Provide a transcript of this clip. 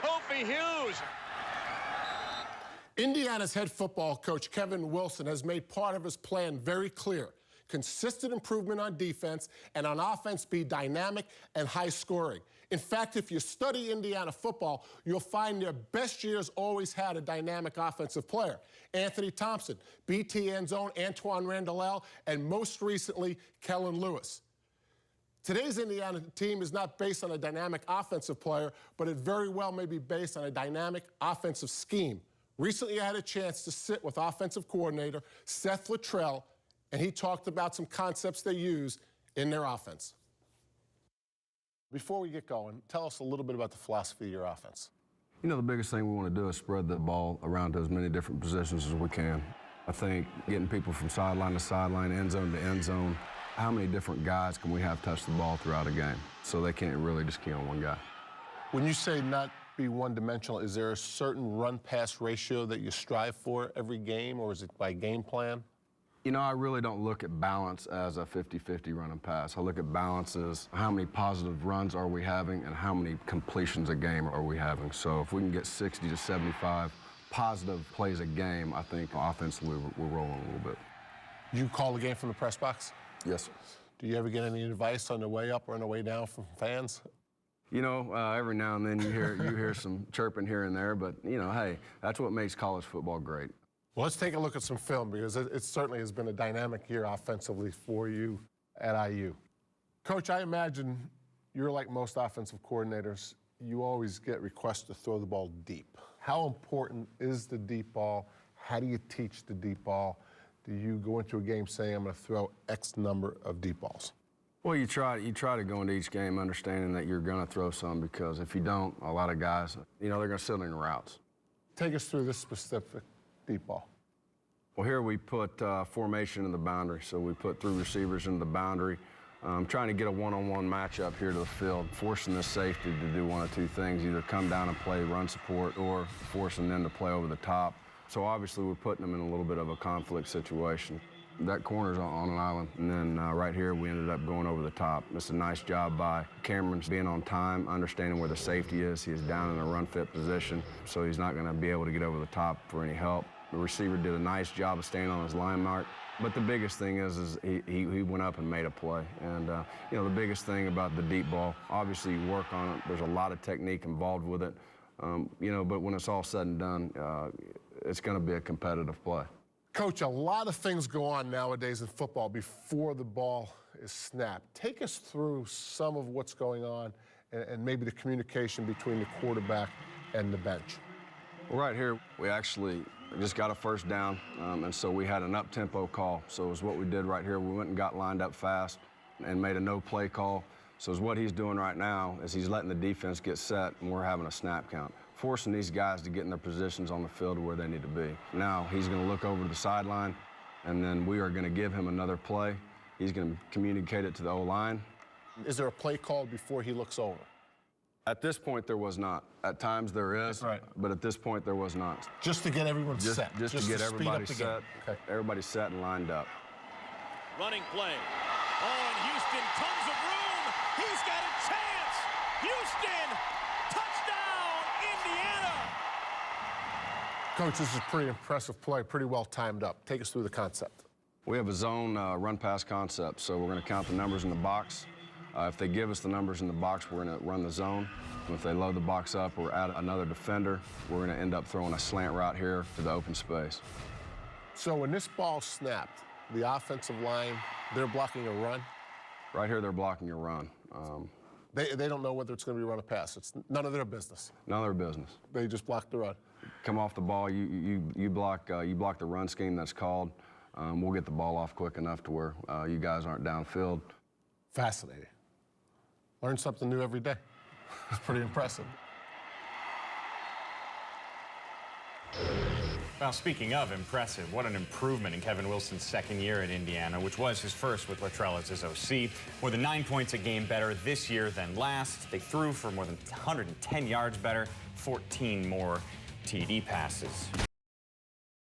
Kofi Hughes. Indiana's head football coach, Kevin Wilson, has made part of his plan very clear. Consistent improvement on defense, and on offense be dynamic and high scoring. In fact, if you study Indiana football, you'll find their best years always had a dynamic offensive player. Anthony Thompson, BT end zone, Antoine Randall, and most recently, Kellen Lewis. Today's Indiana team is not based on a dynamic offensive player, but it very well may be based on a dynamic offensive scheme. Recently, I had a chance to sit with offensive coordinator Seth Littrell, and he talked about some concepts they use in their offense. Before we get going, tell us a little bit about the philosophy of your offense. You know, the biggest thing we want to do is spread the ball around to as many different positions as we can. I think getting people from sideline to sideline, end zone to end zone, how many different guys can we have touch the ball throughout a game so they can't really just key on one guy? When you say not be one-dimensional, is there a certain run-pass ratio that you strive for every game, or is it by game plan? You know, I really don't look at balance as a 50-50 run and pass. I look at balance as how many positive runs are we having and how many completions a game are we having. So if we can get 60 to 75 positive plays a game, I think offensively we're rolling a little bit. You call the game from the press box? Yes, sir. Do you ever get any advice on the way up or on the way down from fans? You know, every now and then you hear some chirping here and there, but, you know, hey, that's what makes college football great. Well, let's take a look at some film, because it certainly has been a dynamic year offensively for you at IU. Coach, I imagine you're like most offensive coordinators. You always get requests to throw the ball deep. How important is the deep ball? How do you teach the deep ball? Do you go into a game saying, I'm going to throw X number of deep balls? Well, you try to go into each game understanding that you're going to throw some, because if you don't, a lot of guys, you know, they're going to sit in your routes. Take us through this specific deep ball. Well, here we put formation in the boundary, so we put 3 receivers in the boundary. Trying to get a one-on-one matchup here to the field, forcing the safety to do one of 2 things, either come down and play run support or forcing them to play over the top. So obviously we're putting them in a little bit of a conflict situation. That corner's on an island, and then right here we ended up going over the top. It's a nice job by Cameron's being on time, understanding where the safety is. He's down in a run-fit position, so he's not going to be able to get over the top for any help. The receiver did a nice job of staying on his line mark. But the biggest thing is he went up and made a play. And, you know, the biggest thing about the deep ball, obviously you work on it. There's a lot of technique involved with it. You know, but when it's all said and done, it's going to be a competitive play. Coach, a lot of things go on nowadays in football before the ball is snapped. Take us through some of what's going on and maybe the communication between the quarterback and the bench. Well, right here, we actually just got a first down, and so we had an up-tempo call. So it was what we did right here. We went and got lined up fast and made a no-play call. So what he's doing right now is he's letting the defense get set, and we're having a snap count, forcing these guys to get in their positions on the field where they need to be. Now he's going to look over to the sideline, and then we are going to give him another play. He's going to communicate it to the O-line. Is there a play called before he looks over? At this point, there was not. At times there is, right, but at this point there was not. Just to get everyone set. Just to get everybody set. Okay. Everybody set and lined up. Running play. Oh, and Houston, tons of room. He's got a chance. Houston, touchdown, Indiana. Coach, this is a pretty impressive play, pretty well timed up. Take us through the concept. We have a zone run-pass concept, so we're going to count the numbers in the box. If they give us the numbers in the box, we're going to run the zone. And if they load the box up or add another defender, we're going to end up throwing a slant route here to the open space. So when this ball snapped, the offensive line, they're blocking a run? Right here, they're blocking a run. They don't know whether it's going to be run or pass. It's none of their business. None of their business. They just block the run. Come off the ball, you block the run scheme that's called. We'll get the ball off quick enough to where you guys aren't downfield. Fascinating. Learn something new every day. It's pretty impressive. Well, speaking of impressive, what an improvement in Kevin Wilson's second year at Indiana, which was his first with Littrell as his OC. More than 9 points a game better this year than last. They threw for more than 110 yards better, 14 more TD passes.